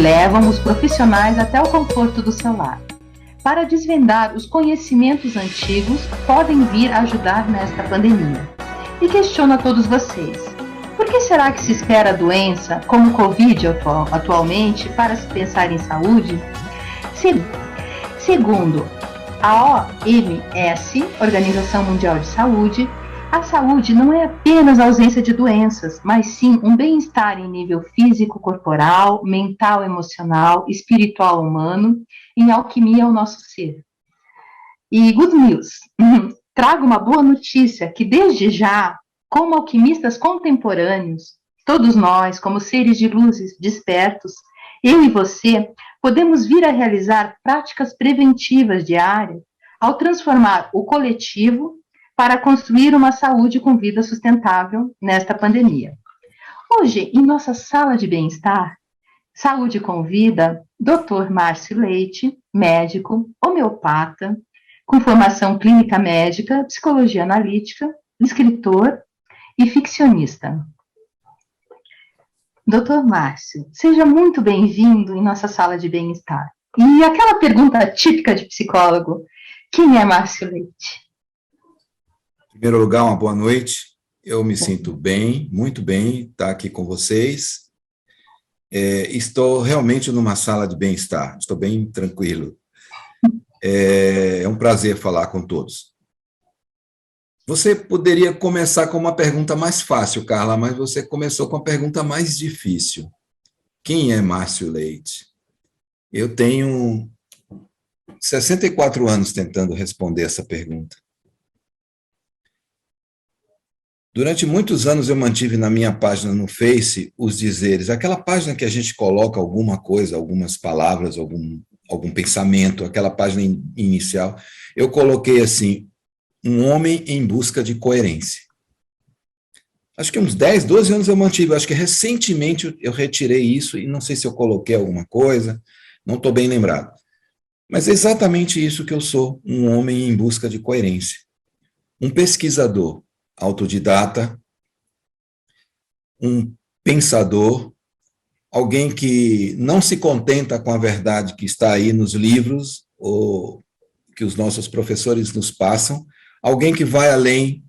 levam os profissionais até o conforto do seu lar. Para desvendar os conhecimentos antigos que podem vir a ajudar nesta pandemia. E questiono a todos vocês: por que será que se espera a doença, como o Covid atualmente, para se pensar em saúde? Segundo a OMS, Organização Mundial de Saúde, a saúde não é apenas a ausência de doenças, mas sim um bem-estar em nível físico, corporal, mental, emocional, espiritual, humano, em alquimia ao nosso ser. E good news, trago uma boa notícia que desde já, como alquimistas contemporâneos, todos nós, como seres de luzes despertos, eu e você, podemos vir a realizar práticas preventivas diárias ao transformar o coletivo para construir uma saúde com vida sustentável nesta pandemia. Hoje, em nossa sala de bem-estar, Saúde com Vida, Dr. Márcio Leite, médico, homeopata, com formação clínica médica, psicologia analítica, escritor e ficcionista. Dr. Márcio, seja muito bem-vindo em nossa sala de bem-estar. E aquela pergunta típica de psicólogo: quem é Márcio Leite? Em primeiro lugar, uma boa noite. Eu me sinto bem, muito bem, estar aqui com vocês. Estou realmente numa sala de bem-estar, estou bem tranquilo. É um prazer falar com todos. Você poderia começar com uma pergunta mais fácil, Carla, mas você começou com a pergunta mais difícil. Quem é Márcio Leite? Eu tenho 64 anos tentando responder essa pergunta. Durante muitos anos eu mantive na minha página no Face os dizeres, aquela página que a gente coloca alguma coisa, algumas palavras, algum pensamento, aquela página inicial, eu coloquei assim: um homem em busca de coerência. Acho que uns 10, 12 anos eu mantive, acho que recentemente eu retirei isso, e não sei se eu coloquei alguma coisa, não estou bem lembrado. Mas é exatamente isso que eu sou, um homem em busca de coerência. Um pesquisador autodidata, um pensador, alguém que não se contenta com a verdade que está aí nos livros, ou que os nossos professores nos passam, alguém que vai além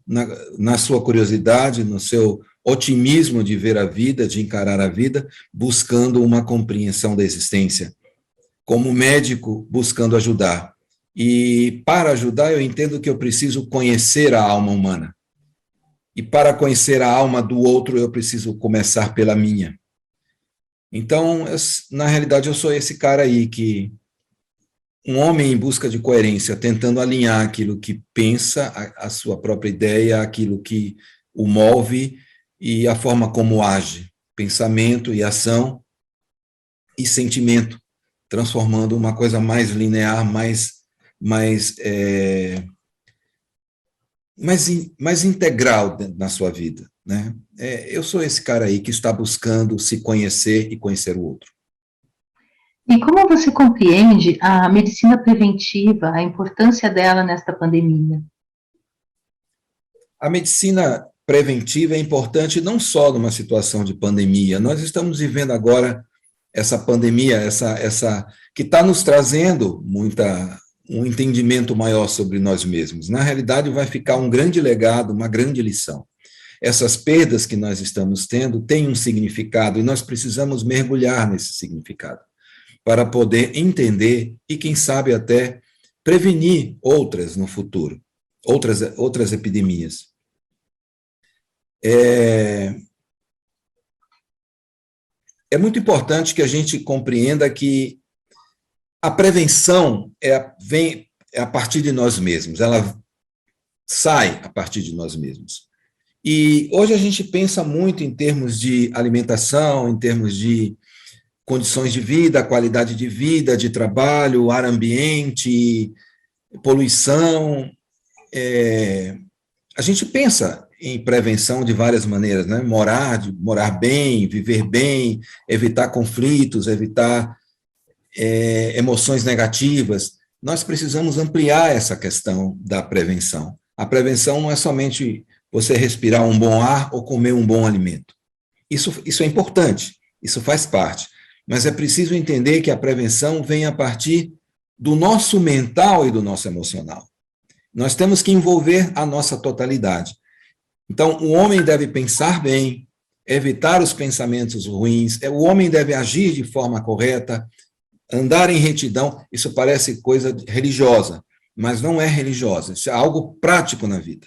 na sua curiosidade, no seu otimismo de ver a vida, de encarar a vida, buscando uma compreensão da existência. Como médico, buscando ajudar. E para ajudar, eu entendo que eu preciso conhecer a alma humana. E para conhecer a alma do outro, eu preciso começar pela minha. Então, na realidade, eu sou esse cara aí que um homem em busca de coerência, tentando alinhar aquilo que pensa, a sua própria ideia, aquilo que o move e a forma como age, pensamento e ação e sentimento, transformando uma coisa mais linear, mais integral na sua vida, né? Eu sou esse cara aí que está buscando se conhecer e conhecer o outro. E como você compreende a medicina preventiva, a importância dela nesta pandemia? A medicina preventiva é importante não só numa situação de pandemia. Nós estamos vivendo agora essa pandemia, essa que está nos trazendo um entendimento maior sobre nós mesmos. Na realidade, vai ficar um grande legado, uma grande lição. Essas perdas que nós estamos tendo têm um significado e nós precisamos mergulhar nesse significado para poder entender e, quem sabe, até prevenir outras no futuro, outras epidemias. É muito importante que a gente compreenda que a prevenção vem a partir de nós mesmos, ela sai a partir de nós mesmos. E hoje a gente pensa muito em termos de alimentação, em termos de condições de vida, qualidade de vida, de trabalho, ar ambiente, poluição. A gente pensa em prevenção de várias maneiras, né? Morar bem, viver bem, evitar conflitos, evitar emoções negativas. Nós precisamos ampliar essa questão da prevenção. A prevenção não é somente você respirar um bom ar ou comer um bom alimento. Isso é importante, isso faz parte. mas é preciso entender que a prevenção vem a partir do nosso mental e do nosso emocional. Nós temos que envolver a nossa totalidade. Então, o homem deve pensar bem, evitar os pensamentos ruins, o homem deve agir de forma correta, andar em retidão. Isso parece coisa religiosa, mas não é religiosa, isso é algo prático na vida.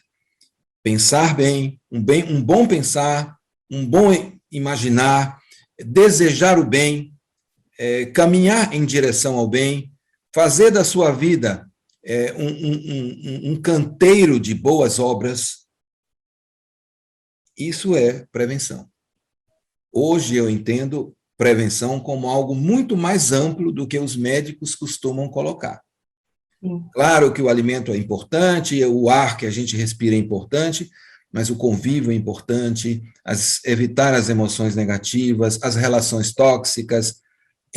Pensar bem, um bom pensar, um bom imaginar, desejar o bem, caminhar em direção ao bem, fazer da sua vida um canteiro de boas obras. Isso é prevenção. Hoje eu entendo prevenção como algo muito mais amplo do que os médicos costumam colocar. Sim. Claro que o alimento é importante, o ar que a gente respira é importante, mas o convívio é importante, evitar as emoções negativas, as relações tóxicas,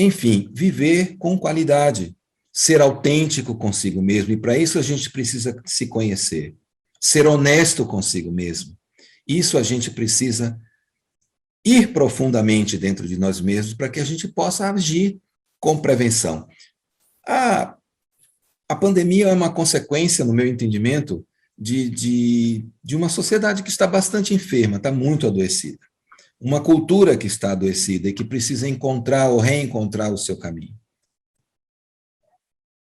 enfim, viver com qualidade, ser autêntico consigo mesmo, e para isso a gente precisa se conhecer, ser honesto consigo mesmo. Isso a gente precisa ir profundamente dentro de nós mesmos para que a gente possa agir com prevenção. A pandemia é uma consequência, no meu entendimento, de uma sociedade que está bastante enferma, está muito adoecida. Uma cultura que está adoecida e que precisa encontrar ou reencontrar o seu caminho.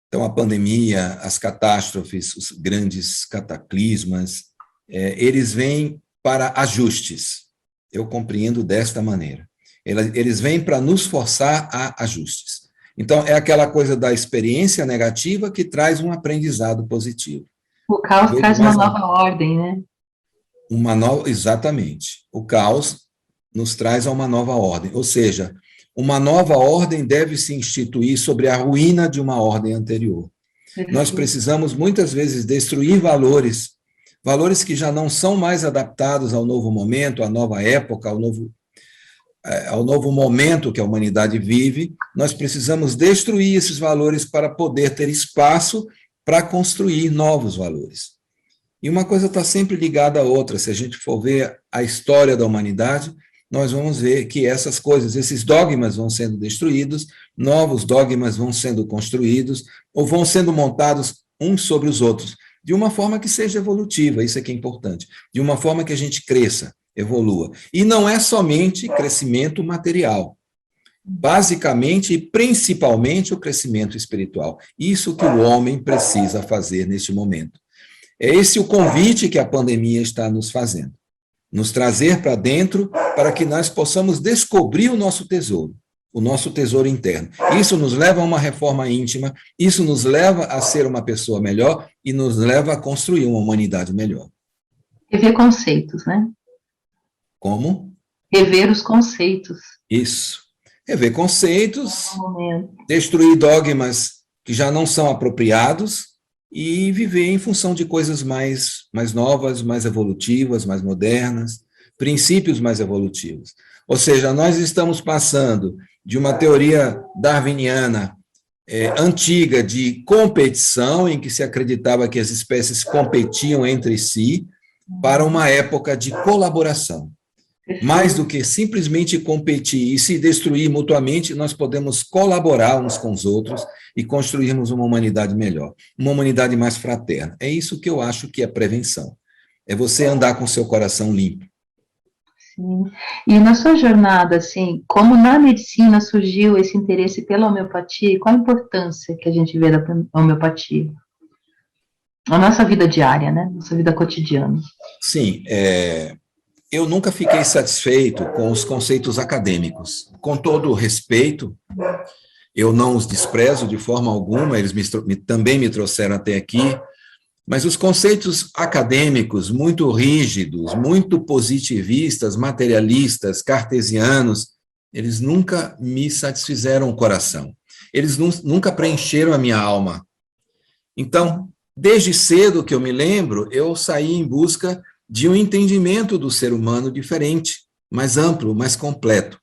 Então, a pandemia, as catástrofes, os grandes cataclismas, eles vêm para ajustes. Eu compreendo desta maneira. Eles vêm para nos forçar a ajustes. Então, é aquela coisa da experiência negativa que traz um aprendizado positivo. O caos traz uma nova ordem, né? Exatamente. O caos nos traz a uma nova ordem. Ou seja, uma nova ordem deve se instituir sobre a ruína de uma ordem anterior. Nós precisamos, muitas vezes, destruir valores que já não são mais adaptados ao novo momento, à nova época, ao novo momento que a humanidade vive. Nós precisamos destruir esses valores para poder ter espaço para construir novos valores. E uma coisa está sempre ligada à outra. Se a gente for ver a história da humanidade, nós vamos ver que essas coisas, esses dogmas vão sendo destruídos, novos dogmas vão sendo construídos, ou vão sendo montados uns sobre os outros, de uma forma que seja evolutiva, isso é que é importante, de uma forma que a gente cresça, evolua. E não é somente crescimento material, basicamente e principalmente o crescimento espiritual. Isso que o homem precisa fazer neste momento. É esse o convite que a pandemia está nos fazendo, nos trazer para dentro para que nós possamos descobrir o nosso tesouro interno. Isso nos leva a uma reforma íntima, isso nos leva a ser uma pessoa melhor e nos leva a construir uma humanidade melhor. Rever conceitos, né? Como? Rever os conceitos. Isso. Rever conceitos, destruir dogmas que já não são apropriados e viver em função de coisas mais novas, mais evolutivas, mais modernas, princípios mais evolutivos. Ou seja, nós estamos passando de uma teoria darwiniana antiga de competição, em que se acreditava que as espécies competiam entre si, para uma época de colaboração. Mais do que simplesmente competir e se destruir mutuamente, nós podemos colaborar uns com os outros e construirmos uma humanidade melhor, uma humanidade mais fraterna. É isso que eu acho que é prevenção. É você andar com seu coração limpo. Sim. E na sua jornada, assim, como na medicina surgiu esse interesse pela homeopatia e qual a importância que a gente vê da homeopatia? A nossa vida diária, né? Nossa vida cotidiana. Sim, eu nunca fiquei satisfeito com os conceitos acadêmicos. Com todo o respeito, eu não os desprezo de forma alguma, eles também me trouxeram até aqui, mas os conceitos acadêmicos muito rígidos, muito positivistas, materialistas, cartesianos, eles nunca me satisfizeram o coração. Eles nunca preencheram a minha alma. Então, desde cedo que eu me lembro, eu saí em busca de um entendimento do ser humano diferente, mais amplo, mais completo.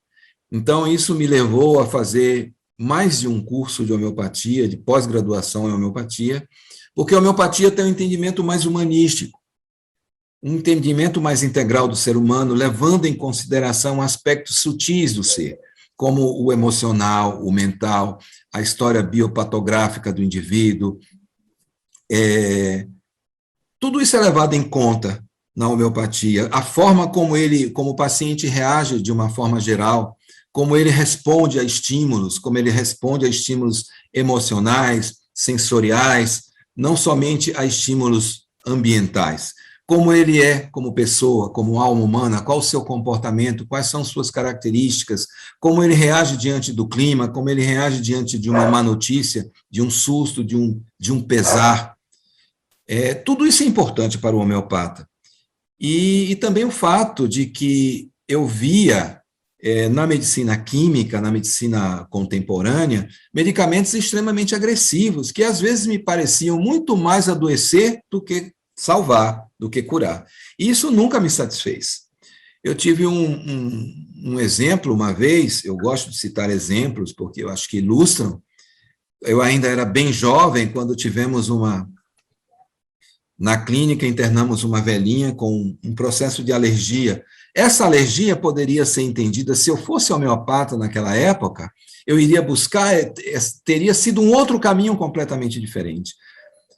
Então, isso me levou a fazer mais de um curso de homeopatia, de pós-graduação em homeopatia, porque a homeopatia tem um entendimento mais humanístico, um entendimento mais integral do ser humano, levando em consideração aspectos sutis do ser. como o emocional, o mental, a história biopatográfica do indivíduo. Tudo isso é levado em conta na homeopatia. A forma como o paciente reage de uma forma geral, como ele responde a estímulos, como ele responde a estímulos emocionais, sensoriais, não somente a estímulos ambientais. Como ele é como pessoa, como alma humana, qual o seu comportamento, quais são suas características, como ele reage diante do clima, como ele reage diante de uma má notícia, de um susto, de um pesar. Tudo isso é importante para o homeopata. E também o fato de que eu via na medicina química, na medicina contemporânea, medicamentos extremamente agressivos, que às vezes me pareciam muito mais adoecer do que salvar, do que curar. E isso nunca me satisfez. Eu tive um exemplo uma vez, eu gosto de citar exemplos, porque eu acho que ilustram. Eu ainda era bem jovem quando tivemos na clínica, internamos uma velhinha com um processo de alergia. Essa alergia poderia ser entendida, se eu fosse homeopata naquela época, eu iria buscar, teria sido um outro caminho completamente diferente.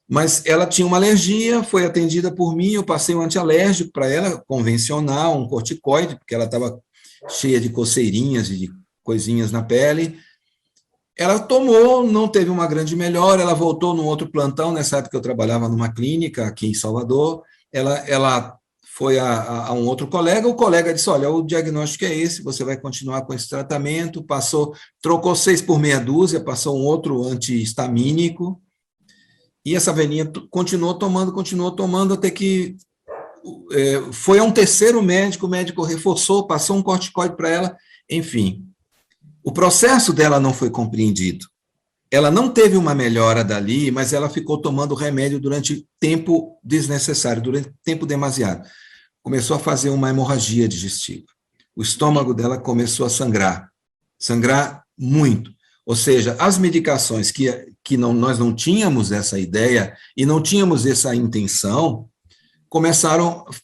Mas ela tinha uma alergia, foi atendida por mim, eu passei um antialérgico para ela, convencional, um corticoide, porque ela estava cheia de coceirinhas e de coisinhas na pele. Ela tomou, não teve uma grande melhora, ela voltou num outro plantão, nessa época eu trabalhava numa clínica aqui em Salvador, ela foi a um outro colega, o colega disse, olha, o diagnóstico é esse, você vai continuar com esse tratamento, trocou 6 por meia dúzia, passou um outro antihistamínico, e essa velhinha continuou tomando, até que foi a um terceiro médico, o médico reforçou, passou um corticoide para ela, enfim. O processo dela não foi compreendido. Ela não teve uma melhora dali, mas ela ficou tomando remédio durante tempo desnecessário, durante tempo demasiado. Começou a fazer uma hemorragia digestiva. O estômago dela começou a sangrar muito. Ou seja, as medicações nós não tínhamos essa ideia e não tínhamos essa intenção,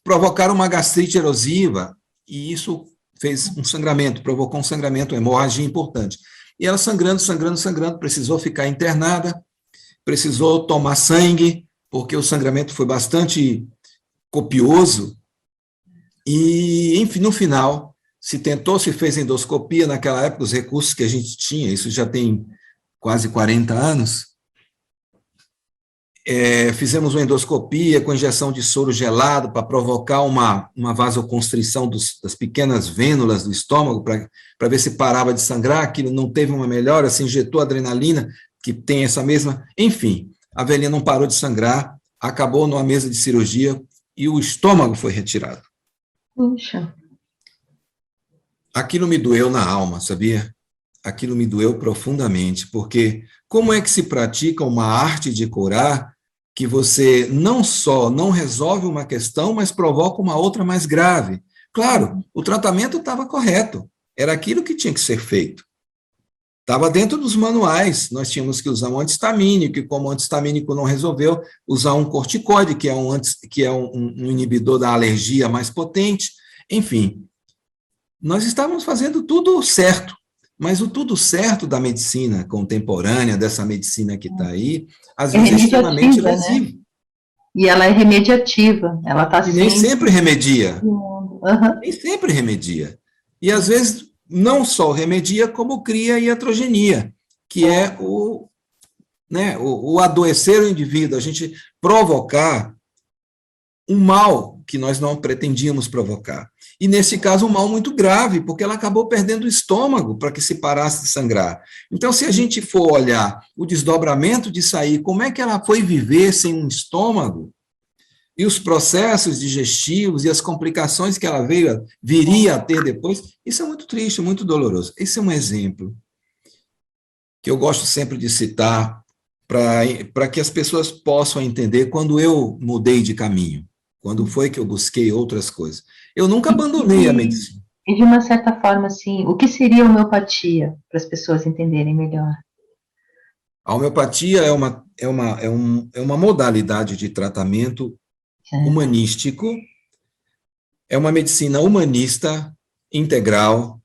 provocaram uma gastrite erosiva, e isso fez um sangramento, provocou um sangramento, uma hemorragia importante. E ela sangrando, precisou ficar internada, precisou tomar sangue, porque o sangramento foi bastante copioso, e, enfim, no final, se fez endoscopia, naquela época, os recursos que a gente tinha, isso já tem quase 40 anos, fizemos uma endoscopia com injeção de soro gelado para provocar uma vasoconstrição das pequenas vênulas do estômago, para ver se parava de sangrar, aquilo não teve uma melhora, se injetou adrenalina, que tem essa mesma... Enfim, a velhinha não parou de sangrar, acabou numa mesa de cirurgia e o estômago foi retirado. Puxa. Aquilo me doeu na alma, sabia? Aquilo me doeu profundamente, porque como é que se pratica uma arte de curar que você não só não resolve uma questão, mas provoca uma outra mais grave? Claro, o tratamento estava correto, era aquilo que tinha que ser feito. Estava dentro dos manuais, nós tínhamos que usar um antihistamínico, e como o antihistamínico não resolveu, usar um corticoide, que é um inibidor da alergia mais potente, enfim. Nós estávamos fazendo tudo certo, mas o tudo certo da medicina contemporânea, dessa medicina que está aí, às vezes é extremamente lesivo. Né? E ela é remediativa, ela está sempre... Nem sempre remedia. Uhum. Nem sempre remedia. E às vezes não só remedia, como cria iatrogenia, que é o adoecer o indivíduo, a gente provocar um mal que nós não pretendíamos provocar. E, nesse caso, um mal muito grave, porque ela acabou perdendo o estômago para que se parasse de sangrar. Então, se a gente for olhar o desdobramento disso aí, como é que ela foi viver sem um estômago, e os processos digestivos e as complicações que ela viria a ter depois, isso é muito triste, muito doloroso. Esse é um exemplo que eu gosto sempre de citar para que as pessoas possam entender quando eu mudei de caminho, quando foi que eu busquei outras coisas. Eu nunca abandonei a medicina. E, de uma certa forma, assim, o que seria a homeopatia, para as pessoas entenderem melhor? A homeopatia é uma modalidade de tratamento humanístico, é uma medicina humanista, integral,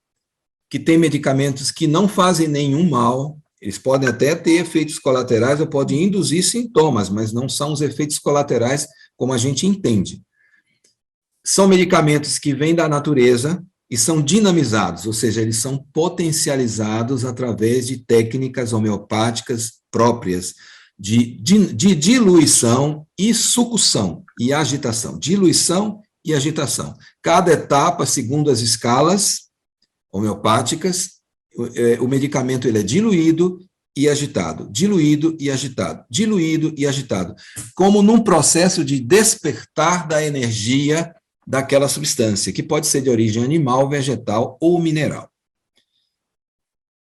que tem medicamentos que não fazem nenhum mal, eles podem até ter efeitos colaterais ou podem induzir sintomas, mas não são os efeitos colaterais como a gente entende. São medicamentos que vêm da natureza e são dinamizados, ou seja, eles são potencializados através de técnicas homeopáticas próprias, de diluição e sucção e agitação. Diluição e agitação. Cada etapa, segundo as escalas homeopáticas, o medicamento ele é diluído e agitado, diluído e agitado, diluído e agitado, como num processo de despertar da energia daquela substância, que pode ser de origem animal, vegetal ou mineral.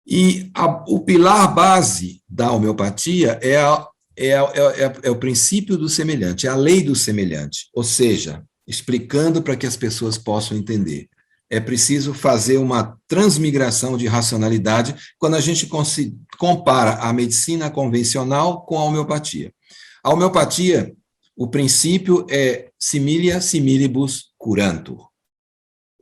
E o pilar base da homeopatia é o princípio do semelhante, é a lei do semelhante, ou seja, explicando para que as pessoas possam entender. É preciso fazer uma transmigração de racionalidade quando a gente compara a medicina convencional com a homeopatia. A homeopatia, o princípio é similia similibus curantur.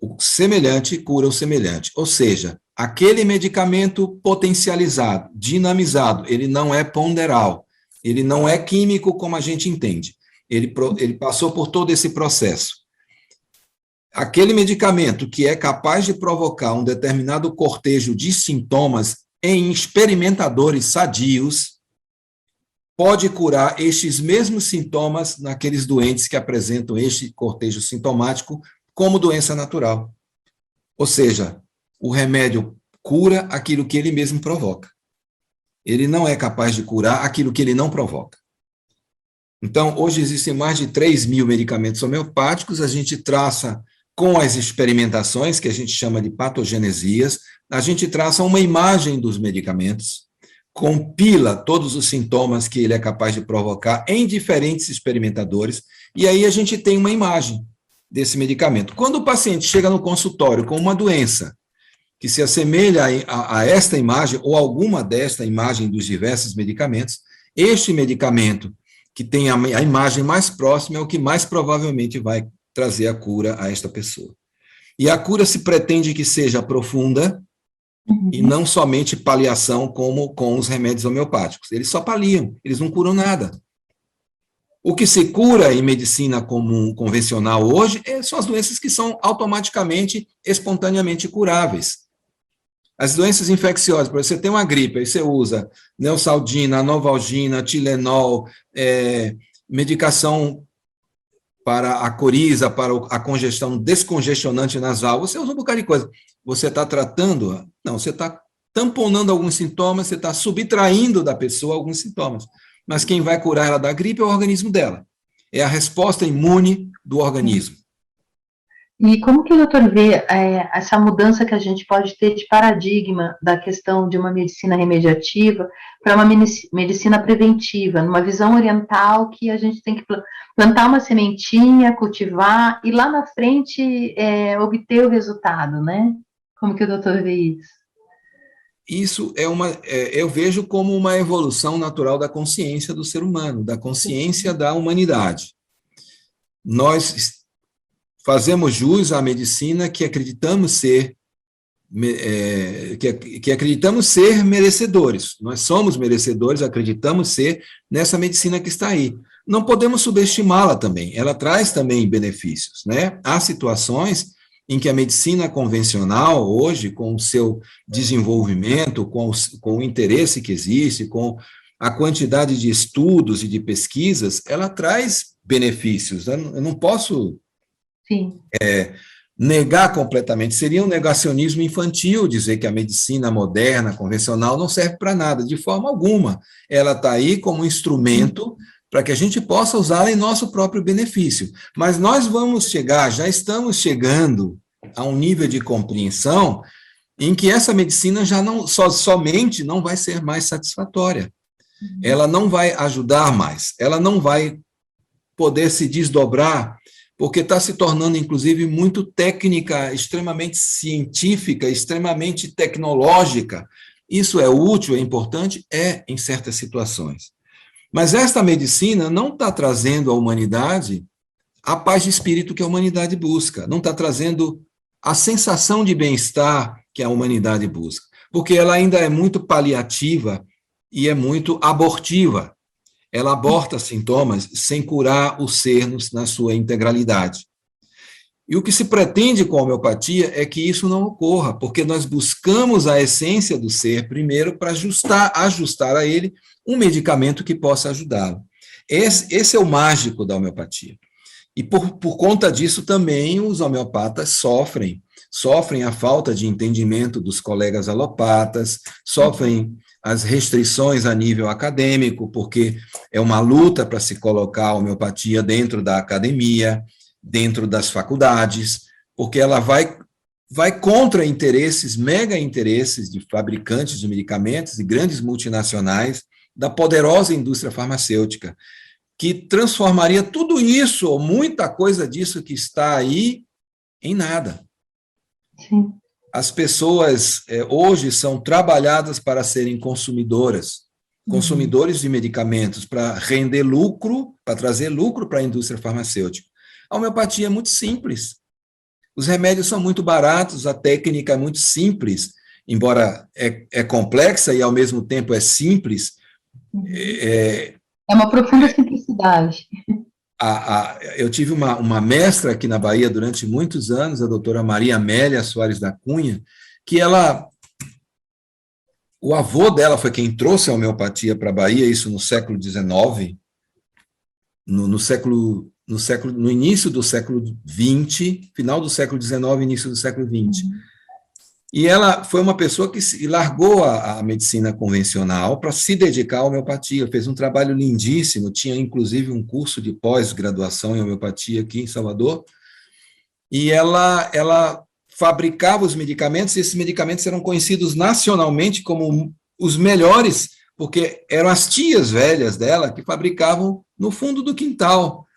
O semelhante cura o semelhante, ou seja, aquele medicamento potencializado, dinamizado, ele não é ponderal, ele não é químico como a gente entende, ele passou por todo esse processo. Aquele medicamento que é capaz de provocar um determinado cortejo de sintomas em experimentadores sadios, pode curar estes mesmos sintomas naqueles doentes que apresentam este cortejo sintomático como doença natural. Ou seja, o remédio cura aquilo que ele mesmo provoca. Ele não é capaz de curar aquilo que ele não provoca. Então, hoje existem mais de 3.000 medicamentos homeopáticos, a gente traça com as experimentações, que a gente chama de patogenesias, a gente traça uma imagem dos medicamentos, compila todos os sintomas que ele é capaz de provocar em diferentes experimentadores, e aí a gente tem uma imagem desse medicamento. Quando o paciente chega no consultório com uma doença que se assemelha a esta imagem, ou alguma desta imagem dos diversos medicamentos, este medicamento que tem a imagem mais próxima é o que mais provavelmente vai trazer a cura a esta pessoa. E a cura se pretende que seja profunda, e não somente paliação como com os remédios homeopáticos. Eles só paliam, eles não curam nada. O que se cura em medicina comum, convencional hoje, são as doenças que são automaticamente, espontaneamente curáveis. As doenças infecciosas, por exemplo, você tem uma gripe, aí você usa Neosaldina, Novalgina, Tilenol, medicação para a coriza, para a congestão, descongestionante nasal, você usa um bocado de coisa. Você está tratando? Não, você está tamponando alguns sintomas, você está subtraindo da pessoa alguns sintomas. Mas quem vai curar ela da gripe é o organismo dela. É a resposta imune do organismo. E como que o doutor vê essa mudança que a gente pode ter de paradigma da questão de uma medicina remediativa para uma medicina preventiva, numa visão oriental que a gente tem que plantar uma sementinha, cultivar e lá na frente obter o resultado, né? Como que o doutor vê isso? Isso eu vejo como uma evolução natural da consciência do ser humano, da consciência da humanidade. Nós fazemos jus à medicina que acreditamos ser merecedores. Nós somos merecedores, acreditamos ser nessa medicina que está aí. Não podemos subestimá-la também. Ela traz também benefícios, né? Há situações em que a medicina convencional, hoje, com o seu desenvolvimento, com o interesse que existe, com a quantidade de estudos e de pesquisas, ela traz benefícios. Eu não posso negar completamente. Seria um negacionismo infantil dizer que a medicina moderna, convencional, não serve para nada, de forma alguma. Ela está aí como um instrumento para que a gente possa usá-la em nosso próprio benefício. Mas nós vamos chegar, já estamos chegando a um nível de compreensão em que essa medicina já não somente não vai ser mais satisfatória. Ela não vai ajudar mais, ela não vai poder se desdobrar, porque está se tornando, inclusive, muito técnica, extremamente científica, extremamente tecnológica. Isso é útil, é importante? Em certas situações. Mas esta medicina não está trazendo à humanidade a paz de espírito que a humanidade busca, não está trazendo a sensação de bem-estar que a humanidade busca, porque ela ainda é muito paliativa e é muito abortiva. Ela aborta sintomas sem curar o ser na sua integralidade. E o que se pretende com a homeopatia é que isso não ocorra, porque nós buscamos a essência do ser primeiro para ajustar a ele um medicamento que possa ajudá-lo. Esse é o mágico da homeopatia. E por conta disso também os homeopatas sofrem a falta de entendimento dos colegas alopatas, sofrem as restrições a nível acadêmico, porque é uma luta para se colocar a homeopatia dentro da academia, dentro das faculdades, porque ela vai contra interesses, mega interesses de fabricantes de medicamentos e grandes multinacionais da poderosa indústria farmacêutica, que transformaria tudo isso, ou muita coisa disso que está aí, em nada. Sim. As pessoas hoje são trabalhadas para serem consumidores de medicamentos, para render lucro, para trazer lucro para a indústria farmacêutica. A homeopatia é muito simples. Os remédios são muito baratos, a técnica é muito simples, embora é complexa e, ao mesmo tempo, é simples. É uma profunda simplicidade. Eu tive uma mestra aqui na Bahia durante muitos anos, a doutora Maria Amélia Soares da Cunha, que o avô dela foi quem trouxe a homeopatia para a Bahia, isso no século XIX, no início do século XX, final do século XIX, início do século XX. E ela foi uma pessoa que largou a medicina convencional para se dedicar à homeopatia, fez um trabalho lindíssimo, tinha inclusive um curso de pós-graduação em homeopatia aqui em Salvador, e ela fabricava os medicamentos, e esses medicamentos eram conhecidos nacionalmente como os melhores, porque eram as tias velhas dela que fabricavam no fundo do quintal,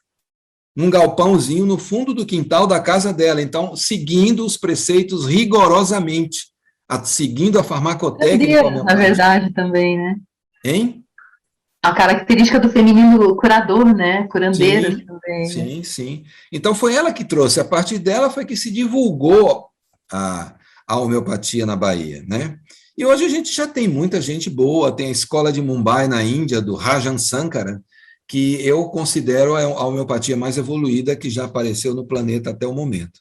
num galpãozinho no fundo do quintal da casa dela, então, seguindo os preceitos rigorosamente, seguindo a farmacotécnica. Na verdade, também, né? Hein? A característica do feminino curador, né? Curandeira sim, também. Sim, né? sim. Então, foi ela que trouxe, a partir dela foi que se divulgou a homeopatia na Bahia, né? E hoje a gente já tem muita gente boa, tem a escola de Mumbai, na Índia, do Rajan Sankara, que eu considero a homeopatia mais evoluída que já apareceu no planeta até o momento.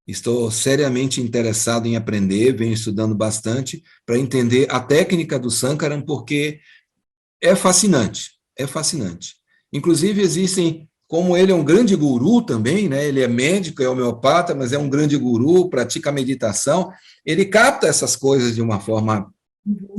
Estou seriamente interessado em aprender, venho estudando bastante para entender a técnica do Sankaran, porque é fascinante, é fascinante. Inclusive existem, como ele é um grande guru também, né? Ele é médico, é homeopata, mas é um grande guru, pratica meditação, ele capta essas coisas de uma forma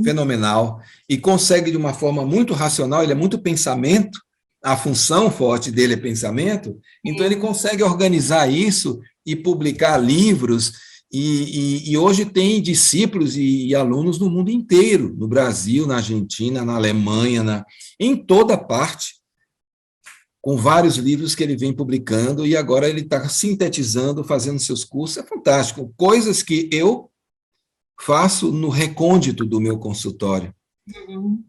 fenomenal e consegue de uma forma muito racional, ele é muito pensamento, a função forte dele é pensamento, então ele consegue organizar isso e publicar livros, e hoje tem discípulos e alunos no mundo inteiro, no Brasil, na Argentina, na Alemanha, em toda parte, com vários livros que ele vem publicando, e agora ele está sintetizando, fazendo seus cursos, é fantástico, coisas que eu faço no recôndito do meu consultório.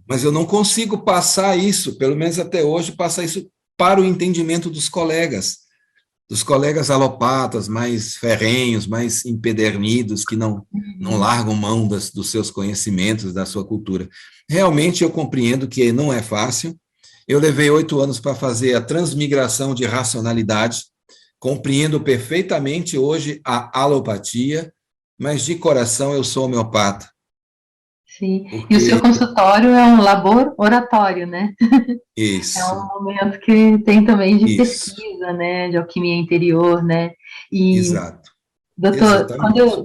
Mas eu não consigo passar isso, pelo menos até hoje, passar isso para o entendimento dos colegas alopatas, mais ferrenhos, mais empedernidos, que não largam mão dos seus conhecimentos, da sua cultura. Realmente eu compreendo que não é fácil. Eu levei 8 anos para fazer a transmigração de racionalidade, compreendo perfeitamente hoje a alopatia, mas de coração eu sou homeopata. Sim, porque... E o seu consultório é um labor oratório, né? Isso. É um momento que tem também de pesquisa, né? De alquimia interior, né? E, exato. Doutor,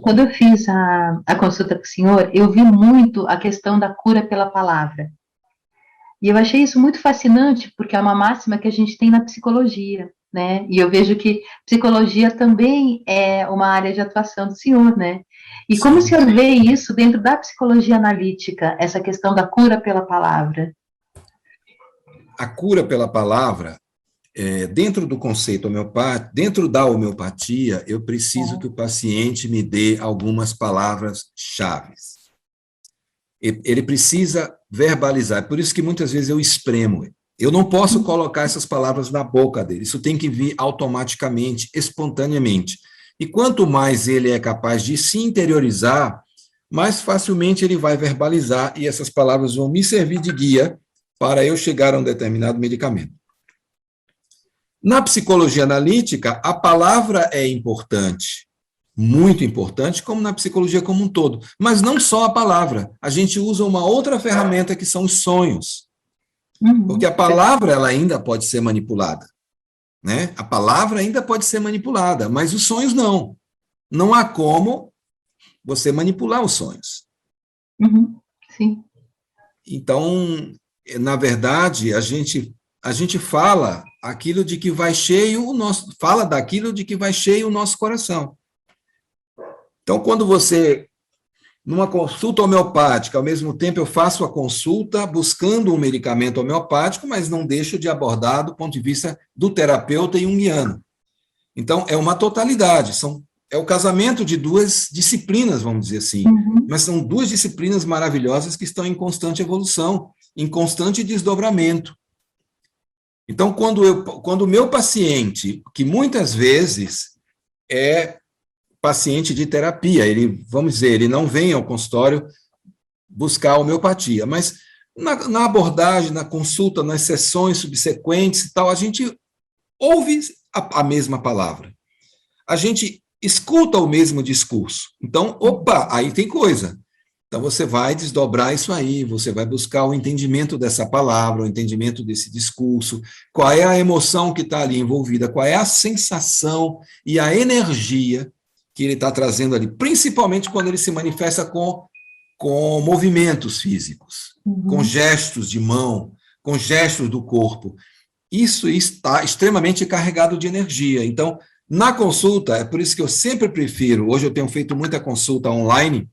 quando eu fiz a consulta com o senhor, eu vi muito a questão da cura pela palavra. E eu achei isso muito fascinante, porque é uma máxima que a gente tem na psicologia, né? E eu vejo que psicologia também é uma área de atuação do senhor, né? E como o senhor vê isso dentro da psicologia analítica, essa questão da cura pela palavra? A cura pela palavra, dentro do conceito homeopático, dentro da homeopatia, eu preciso que o paciente me dê algumas palavras-chave. Ele precisa verbalizar, por isso que muitas vezes eu espremo. Eu não posso colocar essas palavras na boca dele, isso tem que vir automaticamente, espontaneamente. E quanto mais ele é capaz de se interiorizar, mais facilmente ele vai verbalizar, e essas palavras vão me servir de guia para eu chegar a um determinado medicamento. Na psicologia analítica, a palavra é importante, muito importante, como na psicologia como um todo. Mas não só a palavra. A gente usa uma outra ferramenta que são os sonhos. Porque a palavra ela ainda pode ser manipulada. Né? A palavra ainda pode ser manipulada, mas os sonhos não. Não há como você manipular os sonhos. Sim. Então, na verdade, a gente fala aquilo de que vai cheio o nosso, fala daquilo de que vai cheio o nosso coração. Então, quando você, numa consulta homeopática, ao mesmo tempo eu faço a consulta buscando um medicamento homeopático, mas não deixo de abordar do ponto de vista do terapeuta junguiano. Então, é uma totalidade, é o casamento de duas disciplinas, vamos dizer assim, mas são duas disciplinas maravilhosas que estão em constante evolução, em constante desdobramento. Então, quando o meu paciente, que muitas vezes é paciente de terapia, vamos dizer, ele não vem ao consultório buscar homeopatia, mas na abordagem, na consulta, nas sessões subsequentes e tal, a gente ouve a mesma palavra. A gente escuta o mesmo discurso. Então, opa, aí tem coisa. Então, você vai desdobrar isso aí, você vai buscar o entendimento dessa palavra, o entendimento desse discurso, qual é a emoção que está ali envolvida, qual é a sensação e a energia que ele está trazendo ali, principalmente quando ele se manifesta com movimentos físicos, com gestos de mão, com gestos do corpo. Isso está extremamente carregado de energia. Então, na consulta, é por isso que eu sempre prefiro, hoje eu tenho feito muita consulta online,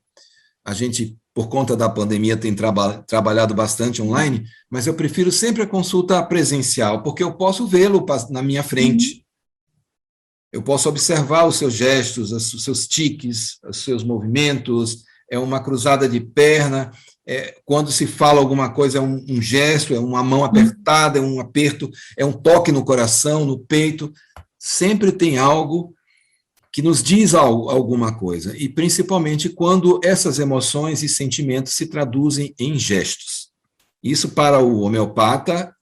a gente, por conta da pandemia, tem trabalhado bastante online, mas eu prefiro sempre a consulta presencial, porque eu posso vê-lo na minha frente. Eu posso observar os seus gestos, os seus tiques, os seus movimentos, é uma cruzada de perna, quando se fala alguma coisa é um gesto, é uma mão apertada, é um aperto, é um toque no coração, no peito, sempre tem algo que nos diz alguma coisa, e principalmente quando essas emoções e sentimentos se traduzem em gestos. Isso para o homeopata,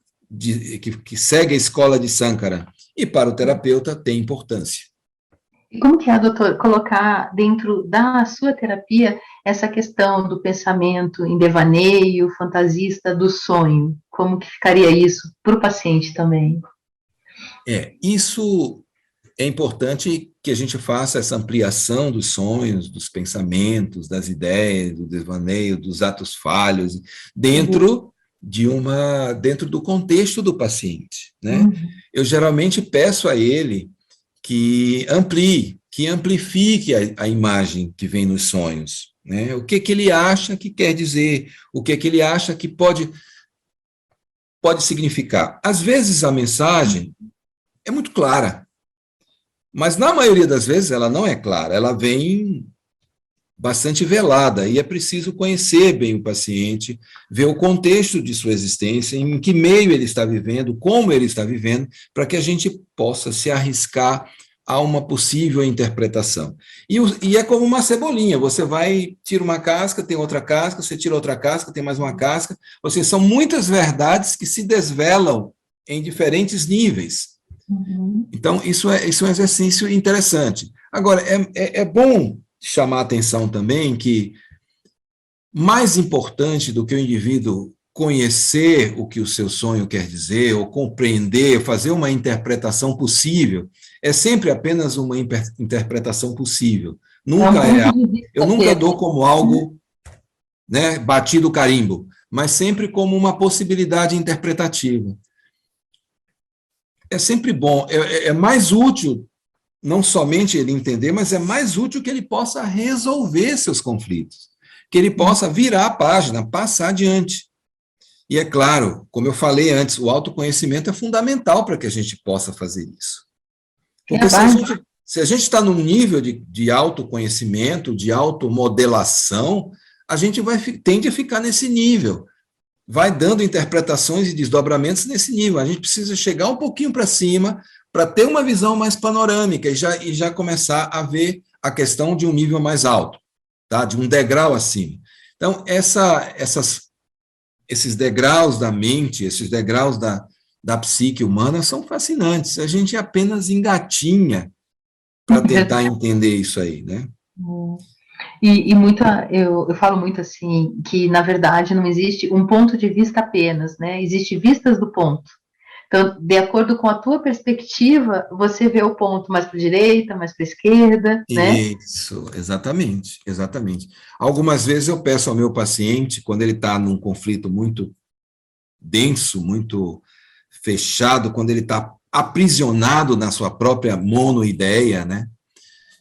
que segue a escola de Sankara, e para o terapeuta tem importância. E como que é, doutor, colocar dentro da sua terapia essa questão do pensamento em devaneio, fantasista, do sonho? Como que ficaria isso para o paciente também? Isso é importante que a gente faça essa ampliação dos sonhos, dos pensamentos, das ideias, do devaneio, dos atos falhos, dentro do contexto do paciente, né? Eu geralmente peço a ele que amplifique a imagem que vem nos sonhos, né? O que ele acha que quer dizer, o que ele acha que pode significar. Às vezes a mensagem é muito clara, mas na maioria das vezes ela não é clara, ela vem bastante velada, e é preciso conhecer bem o paciente, ver o contexto de sua existência, em que meio ele está vivendo, como ele está vivendo, para que a gente possa se arriscar a uma possível interpretação. E é como uma cebolinha, você tira uma casca, tem outra casca, você tira outra casca, tem mais uma casca, são muitas verdades que se desvelam em diferentes níveis. Então, isso é um exercício interessante. Agora, é bom chamar a atenção também que, mais importante do que o indivíduo conhecer o que o seu sonho quer dizer, ou compreender, fazer uma interpretação possível, é sempre apenas uma interpretação possível. Eu nunca dou como algo, né, batido carimbo, mas sempre como uma possibilidade interpretativa. É sempre bom, é mais útil, não somente ele entender, mas é mais útil que ele possa resolver seus conflitos, que ele possa virar a página, passar adiante. E é claro, como eu falei antes, o autoconhecimento é fundamental para que a gente possa fazer isso. Porque se a gente está num nível de autoconhecimento, de automodelação, a gente tende a ficar nesse nível. Vai dando interpretações e desdobramentos nesse nível. A gente precisa chegar um pouquinho para cima para ter uma visão mais panorâmica e já começar a ver a questão de um nível mais alto, tá? De um degrau acima. Então, esses degraus da mente, esses degraus da psique humana são fascinantes. A gente apenas engatinha para tentar entender isso aí, né? Eu falo muito assim, que na verdade não existe um ponto de vista apenas, né? Existem vistas do ponto. Então, de acordo com a tua perspectiva, você vê o ponto mais para a direita, mais para a esquerda, né? Isso, exatamente, exatamente. Algumas vezes eu peço ao meu paciente, quando ele está num conflito muito denso, muito fechado, quando ele está aprisionado na sua própria monoideia, né?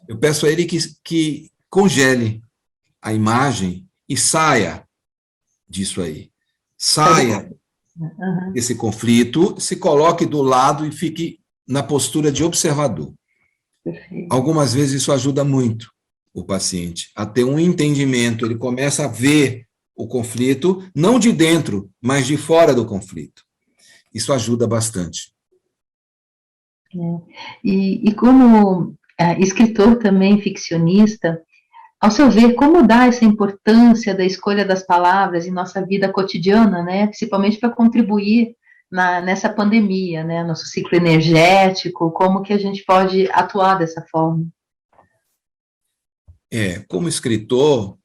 Eu peço a ele que congele a imagem e saia disso aí. Saia desse conflito, se coloque do lado e fique na postura de observador. Perfeito. Algumas vezes isso ajuda muito o paciente a ter um entendimento, ele começa a ver o conflito, não de dentro, mas de fora do conflito. Isso ajuda bastante. E como escritor também, ficcionista, ao seu ver, como dá essa importância da escolha das palavras em nossa vida cotidiana, né? Principalmente para contribuir nessa pandemia, né? Nosso ciclo energético, como que a gente pode atuar dessa forma? Como escritor,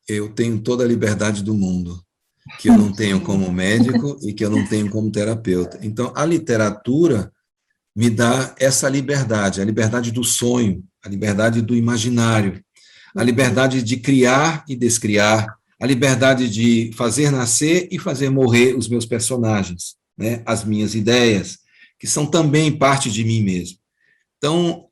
eu tenho toda a liberdade do mundo, que eu não tenho como médico e que eu não tenho como terapeuta. Então, a literatura me dá essa liberdade, a liberdade do sonho, a liberdade do imaginário, a liberdade de criar e descriar, a liberdade de fazer nascer e fazer morrer os meus personagens, né? As minhas ideias, que são também parte de mim mesmo. Então,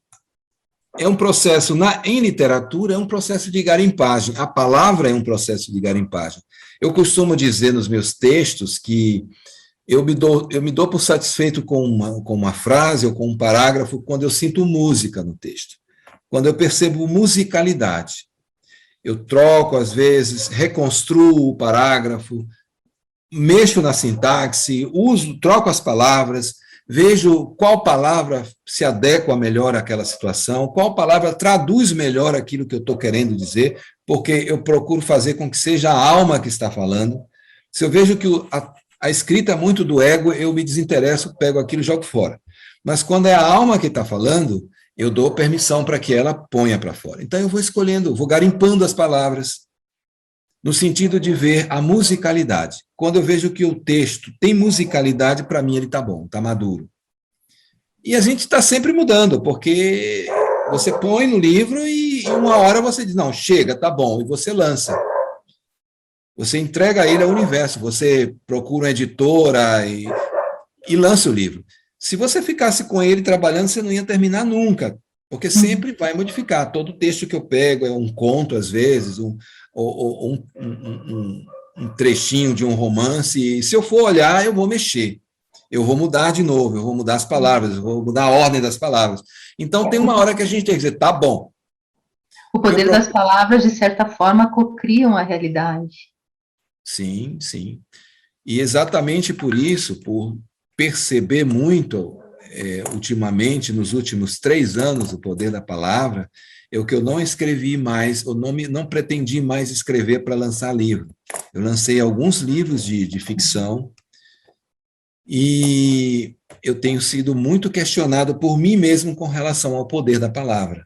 é um processo, em literatura, é um processo de garimpagem. A palavra é um processo de garimpagem. Eu costumo dizer nos meus textos que eu me dou por satisfeito com uma frase ou com um parágrafo quando eu sinto música no texto, quando eu percebo musicalidade. Eu troco, às vezes, reconstruo o parágrafo, mexo na sintaxe, troco as palavras, vejo qual palavra se adequa melhor àquela situação, qual palavra traduz melhor aquilo que eu estou querendo dizer, porque eu procuro fazer com que seja a alma que está falando. Se eu vejo que a escrita é muito do ego, eu me desinteresso, pego aquilo e jogo fora. Mas quando é a alma que está falando, eu dou permissão para que ela ponha para fora. Então eu vou escolhendo, vou garimpando as palavras, no sentido de ver a musicalidade. Quando eu vejo que o texto tem musicalidade, para mim ele está bom, está maduro. E a gente está sempre mudando, porque você põe no livro e uma hora você diz, não, chega, tá bom, e você lança. Você entrega ele ao universo, você procura uma editora e lança o livro. Se você ficasse com ele trabalhando, você não ia terminar nunca, porque sempre vai modificar. Todo texto que eu pego é um conto, às vezes, um trechinho de um romance, e se eu for olhar, eu vou mexer. Eu vou mudar de novo, eu vou mudar as palavras, eu vou mudar a ordem das palavras. Então, tem uma hora que a gente tem que dizer, tá bom. O poder das palavras, de certa forma, cocriam a realidade. Sim, sim. E exatamente por isso, por perceber muito, ultimamente, nos últimos 3 anos, o poder da palavra, que eu não escrevi mais, eu não pretendi mais escrever para lançar livro. Eu lancei alguns livros de ficção e eu tenho sido muito questionado por mim mesmo com relação ao poder da palavra.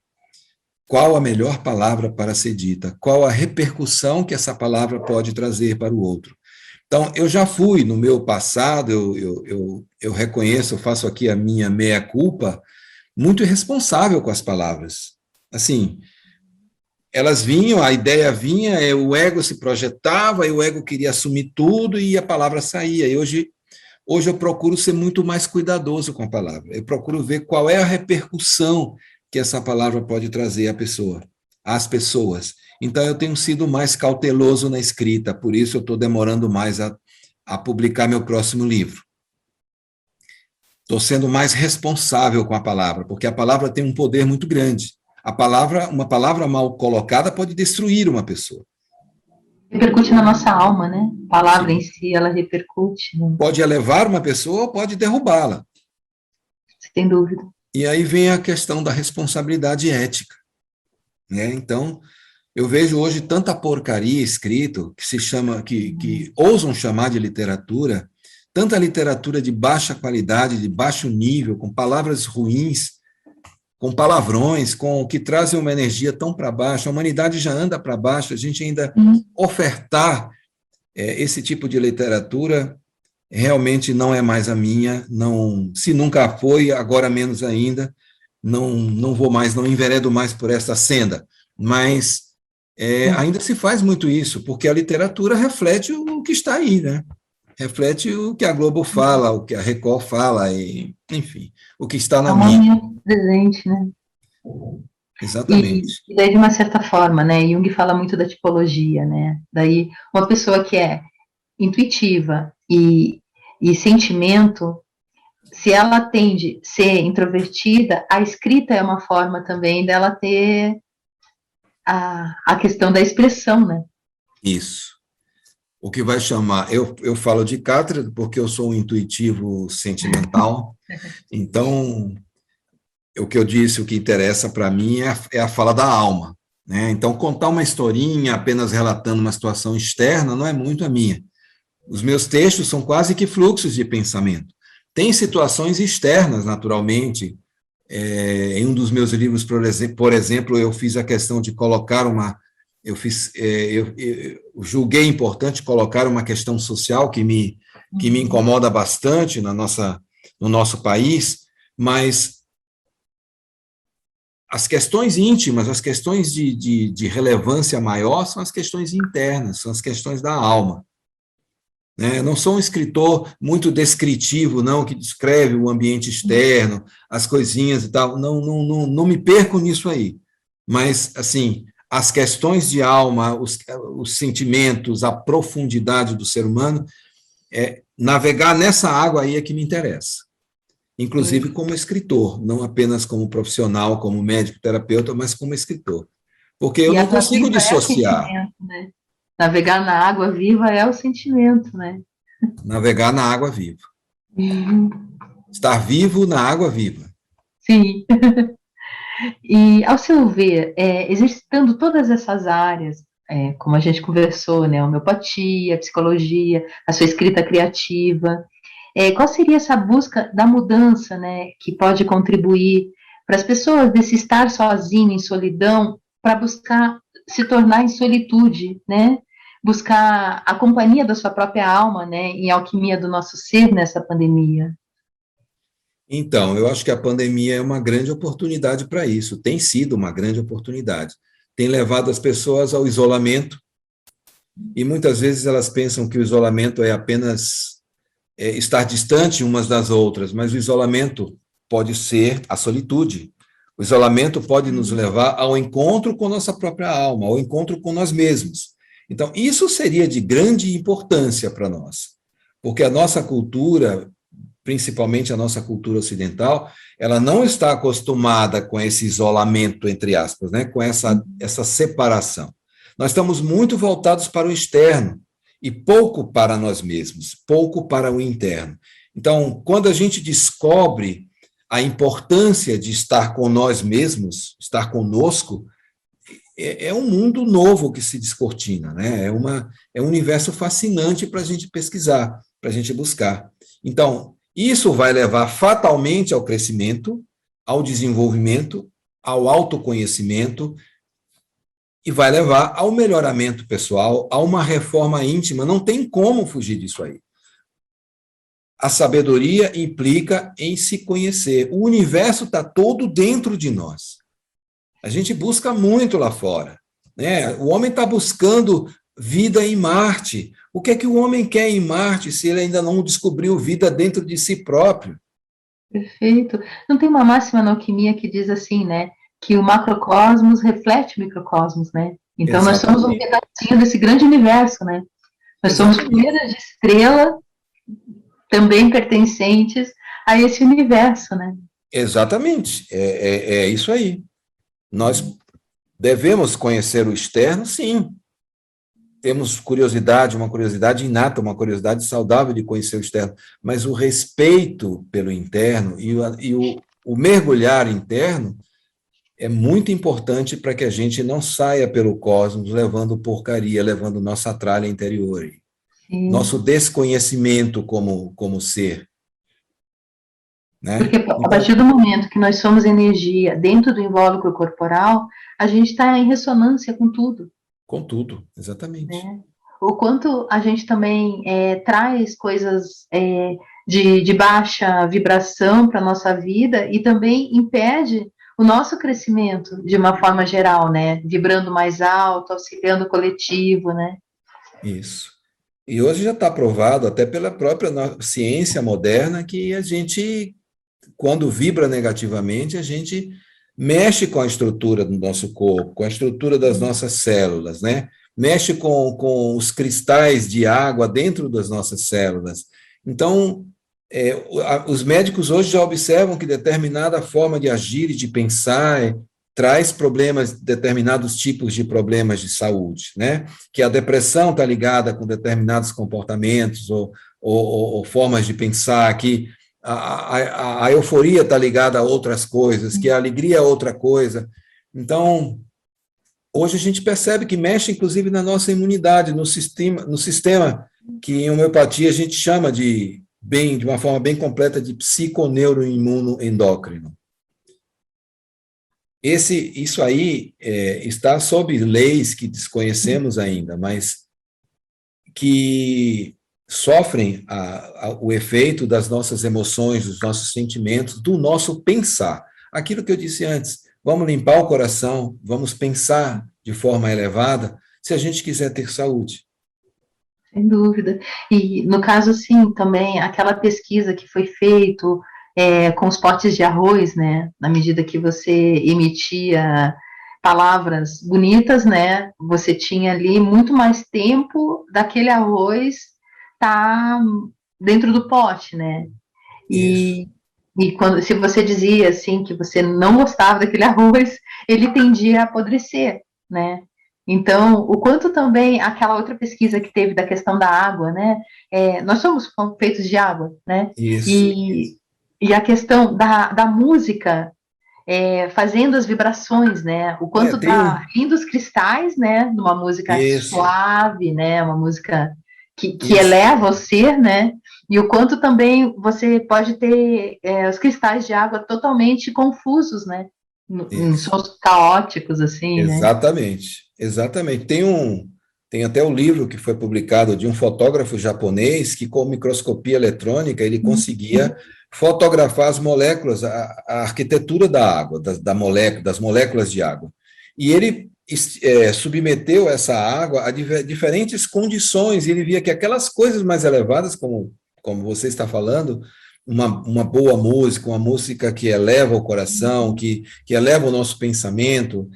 Qual a melhor palavra para ser dita? Qual a repercussão que essa palavra pode trazer para o outro? Então, eu já fui, no meu passado, eu reconheço, eu faço aqui a minha meia-culpa, muito irresponsável com as palavras. Assim, elas vinham, a ideia vinha, o ego se projetava, e o ego queria assumir tudo e a palavra saía. E hoje eu procuro ser muito mais cuidadoso com a palavra. Eu procuro ver qual é a repercussão que essa palavra pode trazer às pessoas. Então, eu tenho sido mais cauteloso na escrita, por isso eu estou demorando mais a publicar meu próximo livro. Estou sendo mais responsável com a palavra, porque a palavra tem um poder muito grande. Uma palavra mal colocada pode destruir uma pessoa. Repercute na nossa alma, né? A palavra Sim. em si, ela repercute. Né? Pode elevar uma pessoa ou pode derrubá-la. Sem dúvida. E aí vem a questão da responsabilidade ética, né? Então, eu vejo hoje tanta porcaria escrito que se chama, que ousam chamar de literatura, tanta literatura de baixa qualidade, de baixo nível, com palavras ruins, com palavrões, com que trazem uma energia tão para baixo. A humanidade já anda para baixo, a gente ainda ofertar esse tipo de literatura realmente não é mais a minha, não, se nunca foi, agora menos ainda, não vou mais, não enveredo mais por essa senda, mas ainda se faz muito isso, porque a literatura reflete o que está aí, né? Reflete o que a Globo fala, o que a Record fala, e, enfim, o que está É na um mídia. momento presente, né? Exatamente. E daí, de uma certa forma, né, Jung fala muito da tipologia, né? Daí, uma pessoa que é intuitiva e sentimento, se ela tende a ser introvertida, a escrita é uma forma também dela ter a questão da expressão, né? Isso. O que vai chamar, eu falo de cátedra porque eu sou um intuitivo sentimental, então o que eu disse, o que interessa para mim é a fala da alma, né? Então, contar uma historinha apenas relatando uma situação externa não é muito a minha. Os meus textos são quase que fluxos de pensamento. Tem situações externas, naturalmente. Em um dos meus livros, por exemplo, eu fiz a questão de colocar uma. Eu julguei importante colocar uma questão social que me incomoda bastante no nosso país, mas as questões íntimas, as questões de relevância maior são as questões internas, são as questões da alma. Né? Eu não sou um escritor muito descritivo, não, que descreve o ambiente externo, as coisinhas e tal. Não me perco nisso aí. Mas, assim, as questões de alma, os sentimentos, a profundidade do ser humano, navegar nessa água aí é que me interessa. Inclusive como escritor, não apenas como profissional, como médico, terapeuta, mas como escritor. Porque eu E a não água consigo viva é o dissociar. sentimento, né? Navegar na água viva é o sentimento, né? Navegar na água viva. Estar vivo na água viva. Sim. E, ao seu ver, exercitando todas essas áreas, como a gente conversou, né, homeopatia, psicologia, a sua escrita criativa, qual seria essa busca da mudança, né, que pode contribuir para as pessoas desse estar sozinho, em solidão, para buscar se tornar em solitude, né, buscar a companhia da sua própria alma, né, em alquimia do nosso ser nessa pandemia? Então, eu acho que a pandemia é uma grande oportunidade para isso, tem sido uma grande oportunidade. Tem levado as pessoas ao isolamento, e muitas vezes elas pensam que o isolamento é apenas estar distante umas das outras, mas o isolamento pode ser a solitude. O isolamento pode nos levar ao encontro com nossa própria alma, ao encontro com nós mesmos. Então, isso seria de grande importância para nós, porque a nossa cultura, principalmente a nossa cultura ocidental, ela não está acostumada com esse isolamento, entre aspas, né? Com essa separação. Nós estamos muito voltados para o externo e pouco para nós mesmos, pouco para o interno. Então, quando a gente descobre a importância de estar com nós mesmos, estar conosco, é um mundo novo que se descortina, né? É um universo fascinante para a gente pesquisar, para a gente buscar. Então, isso vai levar fatalmente ao crescimento, ao desenvolvimento, ao autoconhecimento e vai levar ao melhoramento pessoal, a uma reforma íntima. Não tem como fugir disso aí. A sabedoria implica em se conhecer. O universo está todo dentro de nós. A gente busca muito lá fora, né? O homem está buscando vida em Marte. O que é que o homem quer em Marte se ele ainda não descobriu vida dentro de si próprio? Perfeito. Não tem uma máxima na alquimia que diz assim, né? Que o macrocosmos reflete o microcosmos, né? Então nós somos um Exatamente. pedacinho desse grande universo, né? Nós somos Exatamente. poeiras de estrela, também pertencentes a esse universo, né? Exatamente. É isso aí. Nós devemos conhecer o externo, sim. Temos curiosidade, uma curiosidade inata, uma curiosidade saudável de conhecer o externo, mas o respeito pelo interno e o mergulhar interno é muito importante para que a gente não saia pelo cosmos levando porcaria, levando nossa tralha interior, nosso desconhecimento como ser, né? Porque a Então, partir do momento que nós somos energia dentro do invólucro corporal, a gente está em ressonância com tudo, com tudo, exatamente. né? O quanto a gente também traz coisas de baixa vibração para a nossa vida e também impede o nosso crescimento de uma forma geral, né? Vibrando mais alto, auxiliando o coletivo, né? Isso. E hoje já está provado, até pela própria ciência moderna, que a gente, quando vibra negativamente, a gente mexe com a estrutura do nosso corpo, com a estrutura das nossas células, né? Mexe com os cristais de água dentro das nossas células. Então, os médicos hoje já observam que determinada forma de agir e de pensar traz problemas, determinados tipos de problemas de saúde, né? Que a depressão está ligada com determinados comportamentos ou formas de pensar, que a euforia está ligada a outras coisas, que a alegria é outra coisa. Então, hoje a gente percebe que mexe, inclusive, na nossa imunidade, no sistema que em homeopatia a gente chama de uma forma bem completa, de psiconeuroimunoendócrino. Isso aí está sob leis que desconhecemos ainda, mas que sofrem o efeito das nossas emoções, dos nossos sentimentos, do nosso pensar. Aquilo que eu disse antes, vamos limpar o coração, vamos pensar de forma elevada, se a gente quiser ter saúde. Sem dúvida. E, no caso, sim, também, aquela pesquisa que foi feita com os potes de arroz, né, na medida que você emitia palavras bonitas, né, você tinha ali muito mais tempo daquele arroz tá dentro do pote, né, Isso. se você dizia, assim, que você não gostava daquele arroz, ele tendia a apodrecer, né. Então, o quanto também aquela outra pesquisa que teve da questão da água, né? Nós somos feitos de água, né? Isso. E a questão da música fazendo as vibrações, né? O quanto Tem dá lindos cristais, né? Numa música isso, suave, né? Uma música que isso, eleva o ser, né? E o quanto também você pode ter os cristais de água totalmente confusos, né? Em isso. sons caóticos, assim, né? Exatamente, exatamente. Tem até o livro que foi publicado de um fotógrafo japonês que, com microscopia eletrônica, ele conseguia fotografar as moléculas, a arquitetura da água, das moléculas de água. E ele submeteu essa água a diferentes condições, e ele via que aquelas coisas mais elevadas, como você está falando, uma boa música, uma música que eleva o coração, que eleva o nosso pensamento,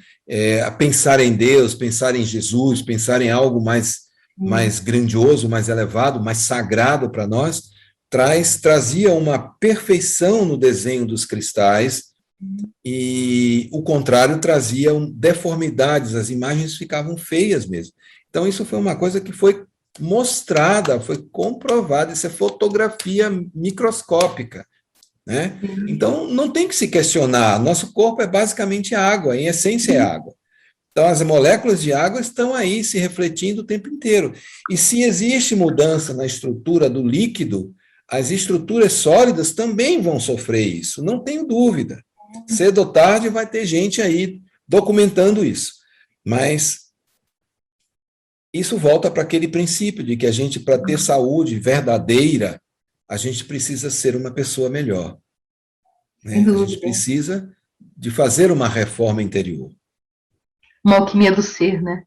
a pensar em Deus, pensar em Jesus, pensar em algo mais grandioso, mais elevado, mais sagrado para nós, trazia uma perfeição no desenho dos cristais, e o contrário trazia deformidades, as imagens ficavam feias mesmo. Então, isso foi uma coisa que foi mostrada, foi comprovada, isso é fotografia microscópica, né? Então, não tem que se questionar, nosso corpo é basicamente água, em essência é água. Então, as moléculas de água estão aí se refletindo o tempo inteiro. E se existe mudança na estrutura do líquido, as estruturas sólidas também vão sofrer isso, não tenho dúvida. Cedo ou tarde vai ter gente aí documentando isso. Mas isso volta para aquele princípio de que a gente, para ter saúde verdadeira, a gente precisa ser uma pessoa melhor, né? A gente precisa de fazer uma reforma interior. Uma alquimia do ser, né?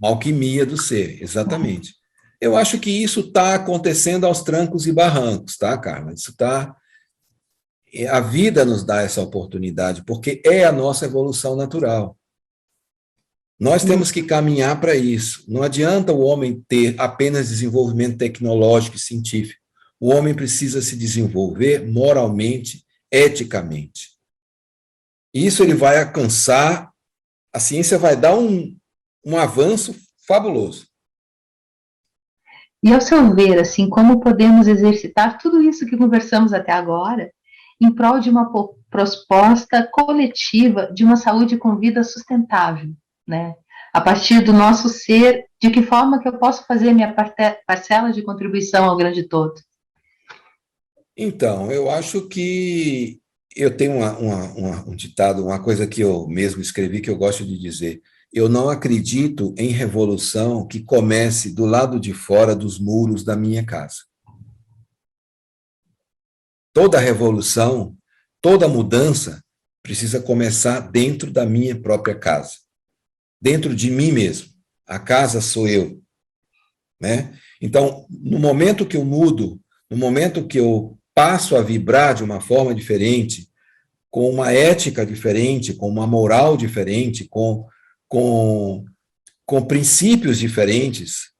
Uma alquimia do ser, exatamente. Eu acho que isso está acontecendo aos trancos e barrancos, tá, Carla? Isso está... A vida nos dá essa oportunidade, porque é a nossa evolução natural. Nós temos que caminhar para isso. Não adianta o homem ter apenas desenvolvimento tecnológico e científico. O homem precisa se desenvolver moralmente, eticamente. Isso ele vai alcançar, a ciência vai dar um avanço fabuloso. E ao seu ver, assim, como podemos exercitar tudo isso que conversamos até agora em prol de uma proposta coletiva de uma saúde com vida sustentável, né? A partir do nosso ser, de que forma que eu posso fazer minha parcela de contribuição ao grande todo? Então, eu acho que eu tenho um ditado, uma coisa que eu mesmo escrevi, que eu gosto de dizer. Eu não acredito em revolução que comece do lado de fora dos muros da minha casa. Toda revolução, toda mudança precisa começar dentro da minha própria casa, dentro de mim mesmo. A casa sou eu, né? Então, no momento que eu mudo, no momento que eu passo a vibrar de uma forma diferente, com uma ética diferente, com uma moral diferente, com princípios diferentes,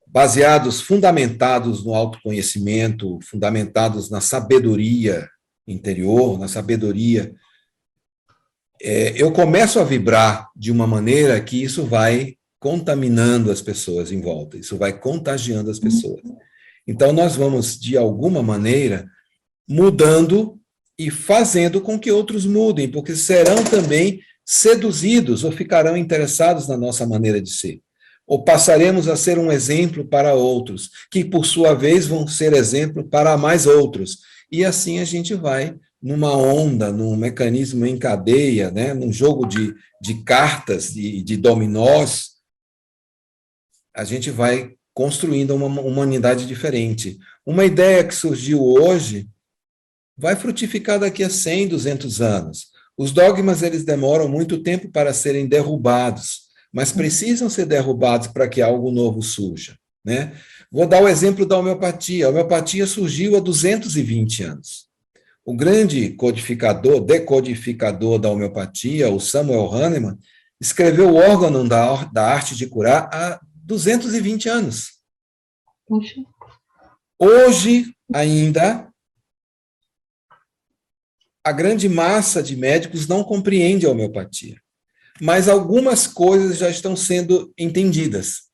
baseados, fundamentados no autoconhecimento, fundamentados na sabedoria interior, na sabedoria, eu começo a vibrar de uma maneira que isso vai contaminando as pessoas em volta, isso vai contagiando as pessoas. Então, nós vamos, de alguma maneira, mudando e fazendo com que outros mudem, porque serão também seduzidos ou ficarão interessados na nossa maneira de ser. Ou passaremos a ser um exemplo para outros, que, por sua vez, vão ser exemplo para mais outros. E assim a gente vai numa onda, num mecanismo em cadeia, né? Num jogo de cartas, de dominós, a gente vai construindo uma humanidade diferente. Uma ideia que surgiu hoje vai frutificar daqui a 100, 200 anos. Os dogmas, eles demoram muito tempo para serem derrubados, mas precisam ser derrubados para que algo novo surja, né? Vou dar o exemplo da homeopatia. A homeopatia surgiu há 220 anos. O grande decodificador da homeopatia, o Samuel Hahnemann, escreveu o órgão da arte de curar há 220 anos. Puxa. Hoje, ainda, a grande massa de médicos não compreende a homeopatia, mas algumas coisas já estão sendo entendidas.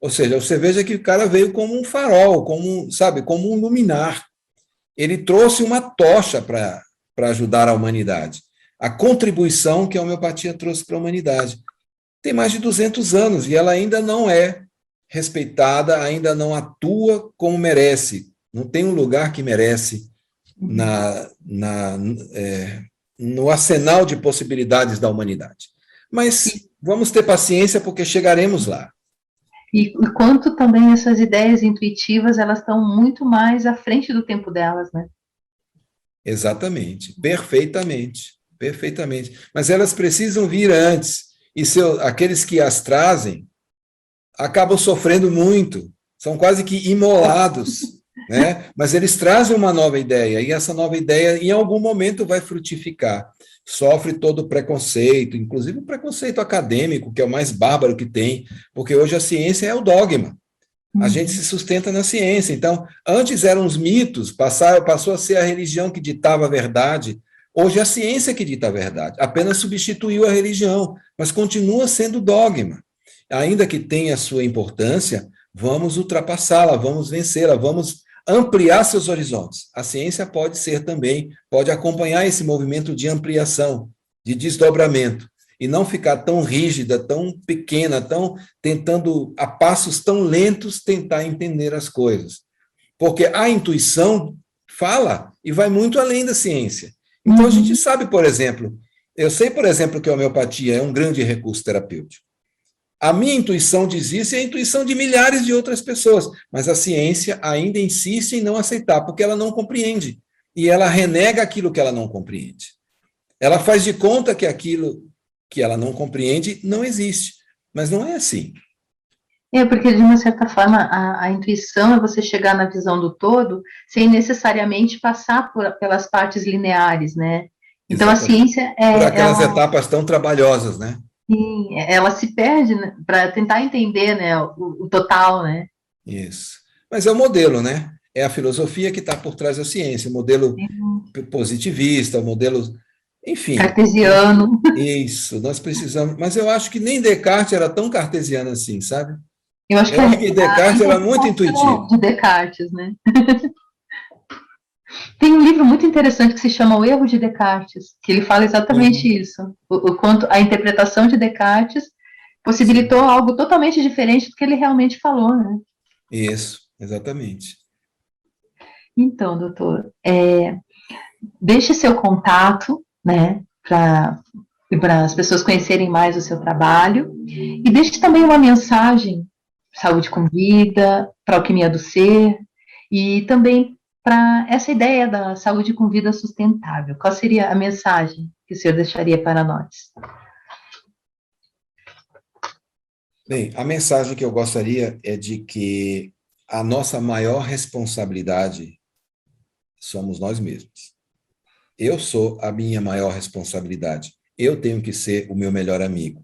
Ou seja, você veja que o cara veio como um farol, como um luminar. Ele trouxe uma tocha para ajudar a humanidade. A contribuição que a homeopatia trouxe para a humanidade. Tem mais de 200 anos e ela ainda não é respeitada, ainda não atua como merece. Não tem um lugar que merece no arsenal de possibilidades da humanidade. Mas vamos ter paciência, porque chegaremos lá. E quanto também essas ideias intuitivas, elas estão muito mais à frente do tempo delas, né? Exatamente, perfeitamente, perfeitamente. Mas elas precisam vir antes, e aqueles que as trazem acabam sofrendo muito, são quase que imolados, né? Mas eles trazem uma nova ideia, e essa nova ideia, em algum momento, vai frutificar. Sofre todo o preconceito, inclusive o preconceito acadêmico, que é o mais bárbaro que tem, porque hoje a ciência é o dogma. A gente se sustenta na ciência. Então, antes eram os mitos, passou a ser a religião que ditava a verdade. Hoje é a ciência que dita a verdade. Apenas substituiu a religião, mas continua sendo dogma. Ainda que tenha a sua importância, vamos ultrapassá-la, vamos vencê-la, vamos ampliar seus horizontes. A ciência pode ser também, pode acompanhar esse movimento de ampliação, de desdobramento, e não ficar tão rígida, tão pequena, tentando, a passos tão lentos, tentar entender as coisas. Porque a intuição fala e vai muito além da ciência. Então, a gente sabe, por exemplo, eu sei, por exemplo, que a homeopatia é um grande recurso terapêutico. A minha intuição diz isso e a intuição de milhares de outras pessoas, mas a ciência ainda insiste em não aceitar, porque ela não compreende, e ela renega aquilo que ela não compreende. Ela faz de conta que aquilo que ela não compreende não existe, mas não é assim. Porque, de uma certa forma, a intuição é você chegar na visão do todo sem necessariamente passar pelas partes lineares, né? Então, exatamente. A ciência é... Por aquelas etapas tão trabalhosas, né? Sim, ela se perde, né, para tentar entender, né, o total, né? Isso. Mas é o modelo, né? É a filosofia que está por trás da ciência, o modelo positivista, o modelo... Enfim. Cartesiano. Isso, nós precisamos... Mas eu acho que nem Descartes era tão cartesiano assim, sabe? Eu acho que Descartes era muito intuitivo. De Descartes, né? Tem um livro livro muito interessante que se chama O Erro de Descartes, que ele fala exatamente isso, o quanto a interpretação de Descartes possibilitou algo totalmente diferente do que ele realmente falou, né? Isso, exatamente. Então, doutor, deixe seu contato, né, para as pessoas conhecerem mais o seu trabalho, e deixe também uma mensagem, Saúde com Vida, para a Alquimia do Ser, e também para essa ideia da saúde com vida sustentável. Qual seria a mensagem que o senhor deixaria para nós? Bem, a mensagem que eu gostaria é de que a nossa maior responsabilidade somos nós mesmos. Eu sou a minha maior responsabilidade. Eu tenho que ser o meu melhor amigo.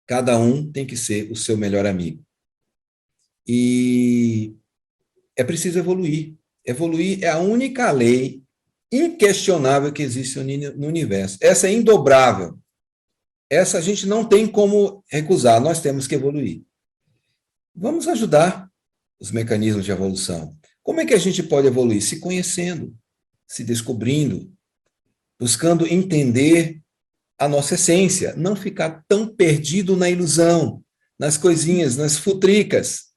Cada um tem que ser o seu melhor amigo. E é preciso evoluir. Evoluir é a única lei inquestionável que existe no universo. Essa é indobrável. Essa a gente não tem como recusar, nós temos que evoluir. Vamos ajudar os mecanismos de evolução. Como é que a gente pode evoluir? Se conhecendo, se descobrindo, buscando entender a nossa essência, não ficar tão perdido na ilusão, nas coisinhas, nas futricas,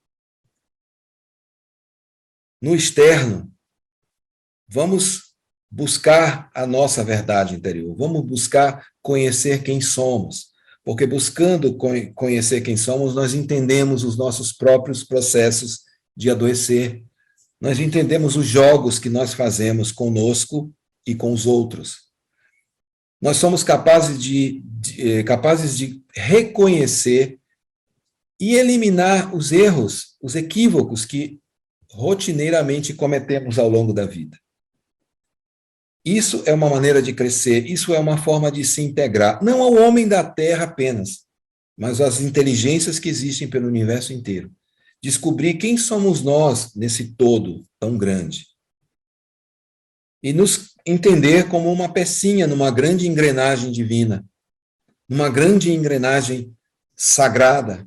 no externo. Vamos buscar a nossa verdade interior, vamos buscar conhecer quem somos, porque buscando conhecer quem somos, nós entendemos os nossos próprios processos de adoecer, nós entendemos os jogos que nós fazemos conosco e com os outros. Nós somos capazes de reconhecer e eliminar os erros, os equívocos que rotineiramente cometemos ao longo da vida. Isso é uma maneira de crescer, isso é uma forma de se integrar, não ao homem da Terra apenas, mas às inteligências que existem pelo universo inteiro. Descobrir quem somos nós nesse todo tão grande. E nos entender como uma pecinha numa grande engrenagem divina, numa grande engrenagem sagrada.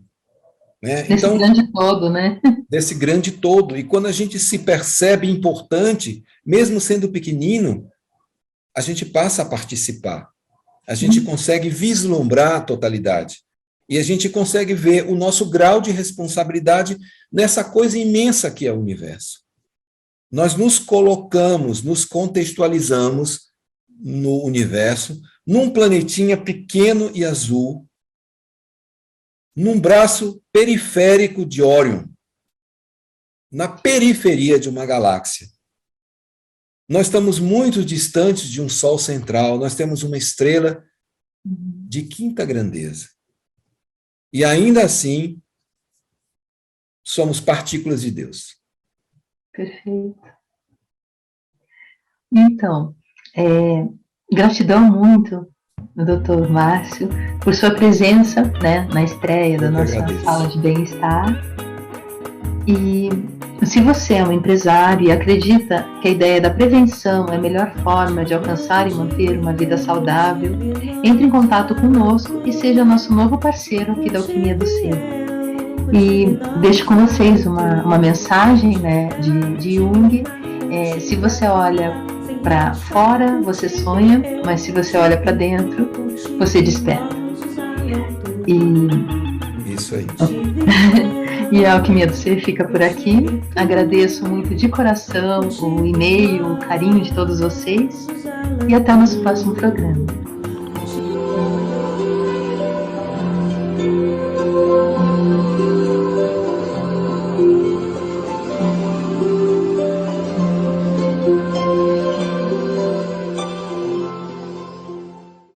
Né? Desse grande todo, né? Desse grande todo. E quando a gente se percebe importante, mesmo sendo pequenino, a gente passa a participar. A gente consegue vislumbrar a totalidade. E a gente consegue ver o nosso grau de responsabilidade nessa coisa imensa que é o universo. Nós nos colocamos, nos contextualizamos no universo, num planetinha pequeno e azul, num braço periférico de Órion, na periferia de uma galáxia. Nós estamos muito distantes de um Sol central, nós temos uma estrela de quinta grandeza. E ainda assim, somos partículas de Deus. Perfeito. Então, gratidão muito, Dr. Márcio, por sua presença, né, na estreia da nossa sala de bem-estar. E se você é um empresário e acredita que a ideia da prevenção é a melhor forma de alcançar e manter uma vida saudável, entre em contato conosco e seja nosso novo parceiro aqui da Alquimia do Ser. E deixo com vocês uma mensagem, né, de Jung. Se você olha para fora, você sonha, mas se você olha para dentro, você desperta. Isso aí. E a Alquimia do Ser fica por aqui. Agradeço muito de coração o e-mail, o carinho de todos vocês. E até o nosso próximo programa.